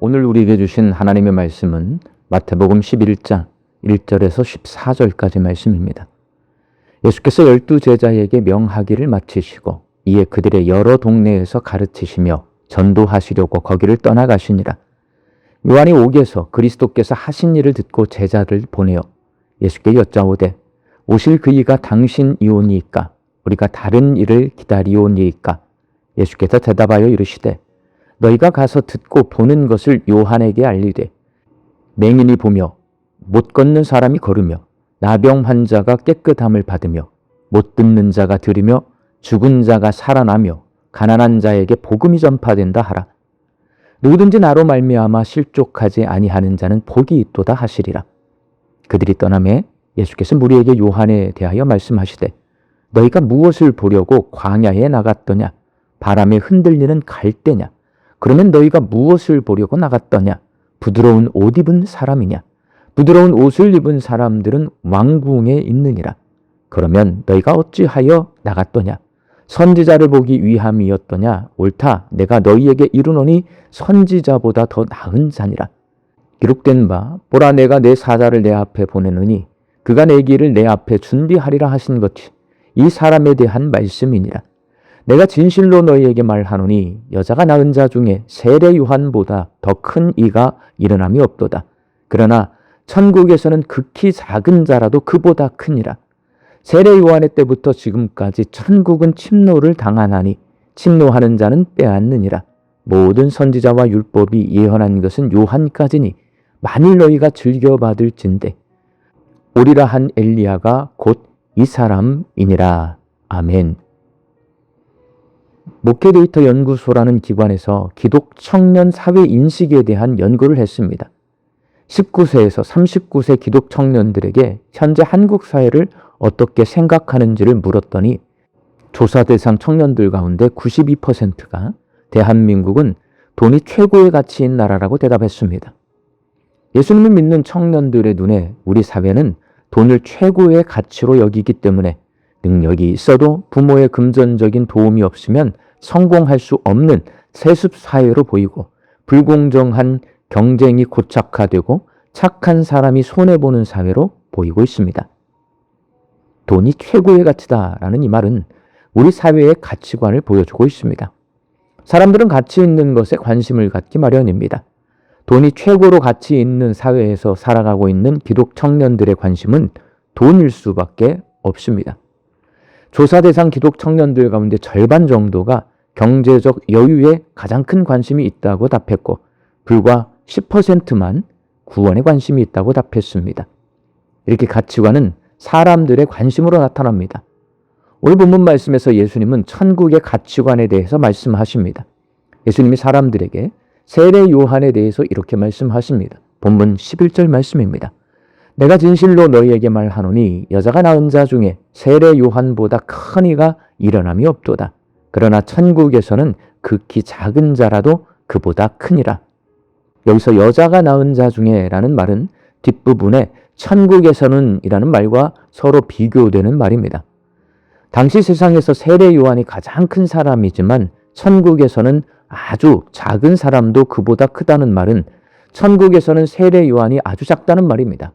오늘 우리에게 주신 하나님의 말씀은 마태복음 11장 1절에서 14절까지 말씀입니다. 예수께서 12제자에게 명하기를 마치시고 이에 그들의 여러 동네에서 가르치시며 전도하시려고 거기를 떠나가시니라. 요한이 옥에서 그리스도께서 하신 일을 듣고 제자를 보내어 예수께 여짜오되 오실 그이가 당신이오니이까 우리가 다른 일을 기다리오니이까. 예수께서 대답하여 이르시되 너희가 가서 듣고 보는 것을 요한에게 알리되 맹인이 보며 못 걷는 사람이 걸으며 나병 환자가 깨끗함을 받으며 못 듣는 자가 들으며 죽은 자가 살아나며 가난한 자에게 복음이 전파된다 하라. 누구든지 나로 말미암아 실족하지 아니하는 자는 복이 있도다 하시리라. 그들이 떠나매 예수께서 무리에게 요한에 대하여 말씀하시되 너희가 무엇을 보려고 광야에 나갔더냐? 바람에 흔들리는 갈대냐? 그러면 너희가 무엇을 보려고 나갔더냐? 부드러운 옷 입은 사람이냐? 부드러운 옷을 입은 사람들은 왕궁에 있느니라. 그러면 너희가 어찌하여 나갔더냐? 선지자를 보기 위함이었더냐? 옳다. 내가 너희에게 이르노니 선지자보다 더 나은 자니라. 기록된 바 보라 내가 내 사자를 내 앞에 보내느니 그가 내 길을 내 앞에 준비하리라 하신 것이 이 사람에 대한 말씀이니라. 내가 진실로 너희에게 말하노니 여자가 낳은 자 중에 세례 요한보다 더 큰 이가 일어남이 없도다. 그러나 천국에서는 극히 작은 자라도 그보다 크니라. 세례 요한의 때부터 지금까지 천국은 침노를 당하나니 침노하는 자는 빼앗느니라. 모든 선지자와 율법이 예언한 것은 요한까지니 만일 너희가 즐겨받을진대 오리라 한 엘리야가 곧 이 사람이니라. 아멘. 목회데이터 연구소라는 기관에서 기독 청년 사회 인식에 대한 연구를 했습니다. 19세에서 39세 기독 청년들에게 현재 한국 사회를 어떻게 생각하는지를 물었더니 조사 대상 청년들 가운데 92%가 대한민국은 돈이 최고의 가치인 나라라고 대답했습니다. 예수님을 믿는 청년들의 눈에 우리 사회는 돈을 최고의 가치로 여기기 때문에 능력이 있어도 부모의 금전적인 도움이 없으면 성공할 수 없는 세습 사회로 보이고 불공정한 경쟁이 고착화되고 착한 사람이 손해보는 사회로 보이고 있습니다. 돈이 최고의 가치다라는 이 말은 우리 사회의 가치관을 보여주고 있습니다. 사람들은 가치 있는 것에 관심을 갖기 마련입니다. 돈이 최고로 가치 있는 사회에서 살아가고 있는 기독 청년들의 관심은 돈일 수밖에 없습니다. 조사 대상 기독 청년들 가운데 절반 정도가 경제적 여유에 가장 큰 관심이 있다고 답했고 불과 10%만 구원에 관심이 있다고 답했습니다. 이렇게 가치관은 사람들의 관심으로 나타납니다. 오늘 본문 말씀에서 예수님은 천국의 가치관에 대해서 말씀하십니다. 예수님이 사람들에게 세례 요한에 대해서 이렇게 말씀하십니다. 본문 11절 말씀입니다. 내가 진실로 너희에게 말하노니 여자가 낳은 자 중에 세례 요한보다 큰 이가 일어남이 없도다. 그러나 천국에서는 극히 작은 자라도 그보다 크니라. 여기서 여자가 낳은 자 중에 라는 말은 뒷부분에 천국에서는 이라는 말과 서로 비교되는 말입니다. 당시 세상에서 세례 요한이 가장 큰 사람이지만 천국에서는 아주 작은 사람도 그보다 크다는 말은 천국에서는 세례 요한이 아주 작다는 말입니다.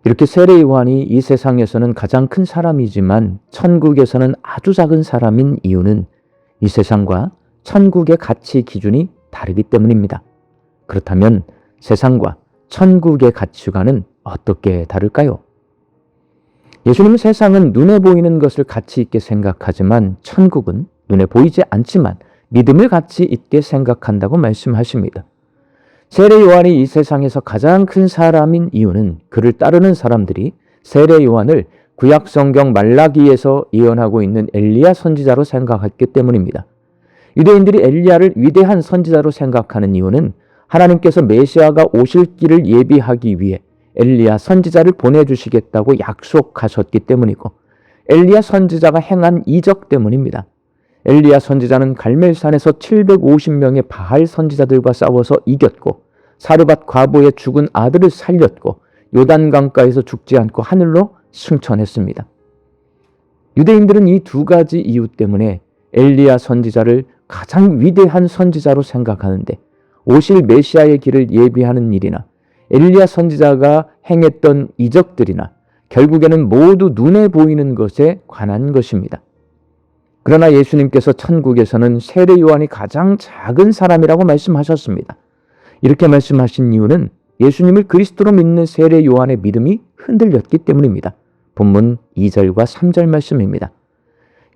이렇게 세례 요한이 이 세상에서는 가장 큰 사람이지만 천국에서는 아주 작은 사람인 이유는 이 세상과 천국의 가치 기준이 다르기 때문입니다. 그렇다면 세상과 천국의 가치관은 어떻게 다를까요? 예수님은 세상은 눈에 보이는 것을 가치 있게 생각하지만 천국은 눈에 보이지 않지만 믿음을 가치 있게 생각한다고 말씀하십니다. 세례 요한이 이 세상에서 가장 큰 사람인 이유는 그를 따르는 사람들이 세례 요한을 구약 성경 말라기에서 예언하고 있는 엘리야 선지자로 생각했기 때문입니다. 유대인들이 엘리야를 위대한 선지자로 생각하는 이유는 하나님께서 메시아가 오실 길을 예비하기 위해 엘리야 선지자를 보내주시겠다고 약속하셨기 때문이고 엘리야 선지자가 행한 이적 때문입니다. 엘리야 선지자는 갈멜산에서 750명의 바알 선지자들과 싸워서 이겼고 사르밧 과부의 죽은 아들을 살렸고 요단강가에서 죽지 않고 하늘로 승천했습니다. 유대인들은 이 두 가지 이유 때문에 엘리야 선지자를 가장 위대한 선지자로 생각하는데 오실 메시아의 길을 예비하는 일이나 엘리야 선지자가 행했던 이적들이나 결국에는 모두 눈에 보이는 것에 관한 것입니다. 그러나 예수님께서 천국에서는 세례 요한이 가장 작은 사람이라고 말씀하셨습니다. 이렇게 말씀하신 이유는 예수님을 그리스도로 믿는 세례 요한의 믿음이 흔들렸기 때문입니다. 본문 2절과 3절 말씀입니다.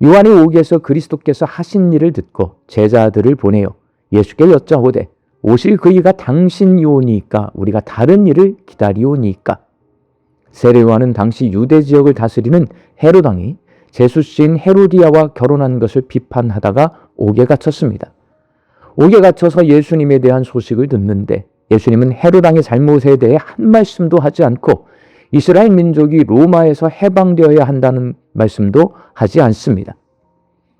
요한이 오기에서 그리스도께서 하신 일을 듣고 제자들을 보내어 예수께 여짜오되 오실 그이가 당신이오니까 우리가 다른 일을 기다리오니까. 세례 요한은 당시 유대 지역을 다스리는 헤롯 왕이 제수씨인 헤로디아와 결혼한 것을 비판하다가 옥에 갇혔습니다. 옥에 갇혀서 예수님에 대한 소식을 듣는데 예수님은 헤롯 왕의 잘못에 대해 한 말씀도 하지 않고 이스라엘 민족이 로마에서 해방되어야 한다는 말씀도 하지 않습니다.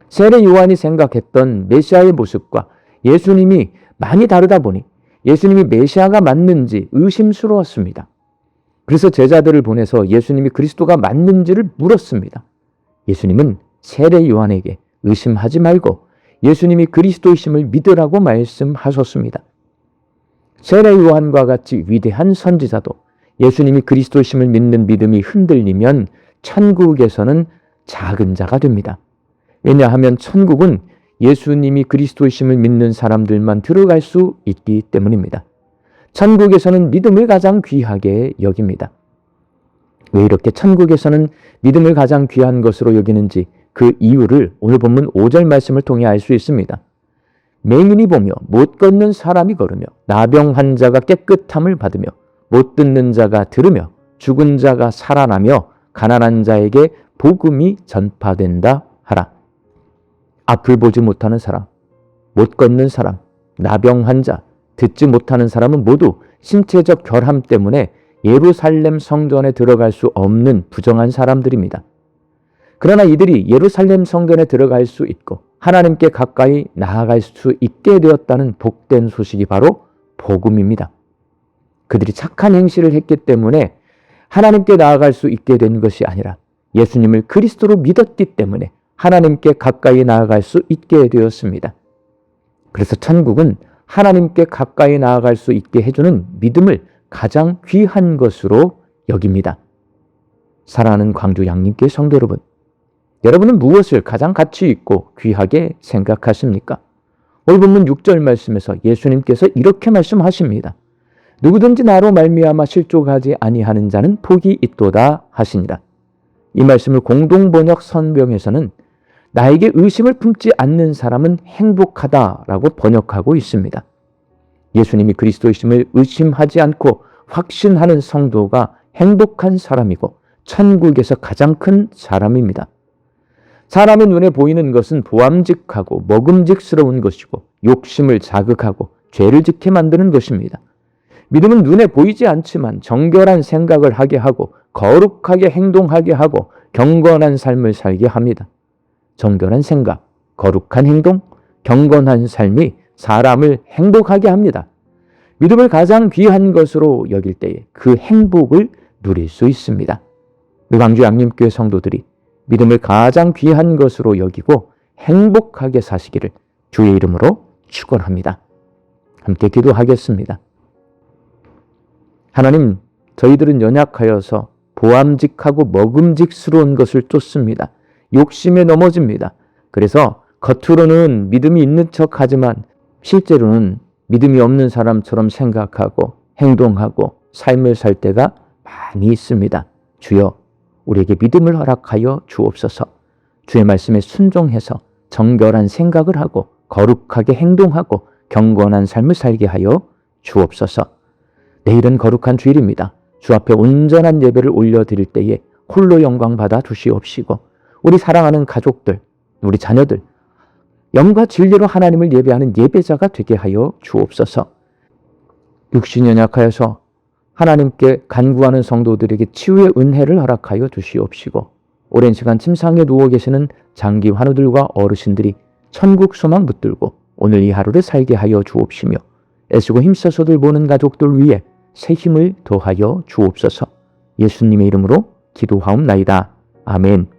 세례 요한이 생각했던 메시아의 모습과 예수님이 많이 다르다 보니 예수님이 메시아가 맞는지 의심스러웠습니다. 그래서 제자들을 보내서 예수님이 그리스도가 맞는지를 물었습니다. 예수님은 세례 요한에게 의심하지 말고 예수님이 그리스도이심을 믿으라고 말씀하셨습니다. 세례 요한과 같이 위대한 선지자도 예수님이 그리스도이심을 믿는 믿음이 흔들리면 천국에서는 작은 자가 됩니다. 왜냐하면 천국은 예수님이 그리스도이심을 믿는 사람들만 들어갈 수 있기 때문입니다. 천국에서는 믿음을 가장 귀하게 여깁니다. 왜 이렇게 천국에서는 믿음을 가장 귀한 것으로 여기는지 그 이유를 오늘 본문 5절 말씀을 통해 알 수 있습니다. 맹인이 보며 못 걷는 사람이 걸으며 나병 환자가 깨끗함을 받으며 못 듣는 자가 들으며 죽은 자가 살아나며 가난한 자에게 복음이 전파된다 하라. 앞을 보지 못하는 사람, 못 걷는 사람, 나병 환자, 듣지 못하는 사람은 모두 신체적 결함 때문에 예루살렘 성전에 들어갈 수 없는 부정한 사람들입니다. 그러나 이들이 예루살렘 성전에 들어갈 수 있고 하나님께 가까이 나아갈 수 있게 되었다는 복된 소식이 바로 복음입니다. 그들이 착한 행실을 했기 때문에 하나님께 나아갈 수 있게 된 것이 아니라 예수님을 그리스도로 믿었기 때문에 하나님께 가까이 나아갈 수 있게 되었습니다. 그래서 천국은 하나님께 가까이 나아갈 수 있게 해주는 믿음을 가장 귀한 것으로 여깁니다. 사랑하는 광주 양림교회 성도 여러분, 여러분은 무엇을 가장 가치 있고 귀하게 생각하십니까? 오늘 본문 6절 말씀에서 예수님께서 이렇게 말씀하십니다. 누구든지 나로 말미암아 실족하지 아니하는 자는 복이 있도다 하시니라. 이 말씀을 공동번역 선병에서는 나에게 의심을 품지 않는 사람은 행복하다라고 번역하고 있습니다. 예수님이 그리스도이심을 의심하지 않고 확신하는 성도가 행복한 사람이고 천국에서 가장 큰 사람입니다. 사람의 눈에 보이는 것은 보암직하고 먹음직스러운 것이고 욕심을 자극하고 죄를 짓게 만드는 것입니다. 믿음은 눈에 보이지 않지만 정결한 생각을 하게 하고 거룩하게 행동하게 하고 경건한 삶을 살게 합니다. 정결한 생각, 거룩한 행동, 경건한 삶이 사람을 행복하게 합니다. 믿음을 가장 귀한 것으로 여길 때에 그 행복을 누릴 수 있습니다. 우리 광주 양림교회 성도들이 믿음을 가장 귀한 것으로 여기고 행복하게 사시기를 주의 이름으로 축원합니다. 함께 기도하겠습니다. 하나님, 저희들은 연약하여서 보암직하고 먹음직스러운 것을 쫓습니다. 욕심에 넘어집니다. 그래서 겉으로는 믿음이 있는 척하지만 실제로는 믿음이 없는 사람처럼 생각하고 행동하고 삶을 살 때가 많이 있습니다. 주여, 우리에게 믿음을 허락하여 주옵소서. 주의 말씀에 순종해서 정결한 생각을 하고 거룩하게 행동하고 경건한 삶을 살게 하여 주옵소서. 내일은 거룩한 주일입니다. 주 앞에 온전한 예배를 올려드릴 때에 홀로 영광 받아 주시옵시고 우리 사랑하는 가족들, 우리 자녀들 영과 진리로 하나님을 예배하는 예배자가 되게 하여 주옵소서. 육신이 연약하여서 하나님께 간구하는 성도들에게 치유의 은혜를 허락하여 주시옵시고 오랜 시간 침상에 누워 계시는 장기 환우들과 어르신들이 천국 소망 붙들고 오늘 이 하루를 살게 하여 주옵시며 애쓰고 힘써서들 보는 가족들 위해 새 힘을 더하여 주옵소서. 예수님의 이름으로 기도하옵나이다. 아멘.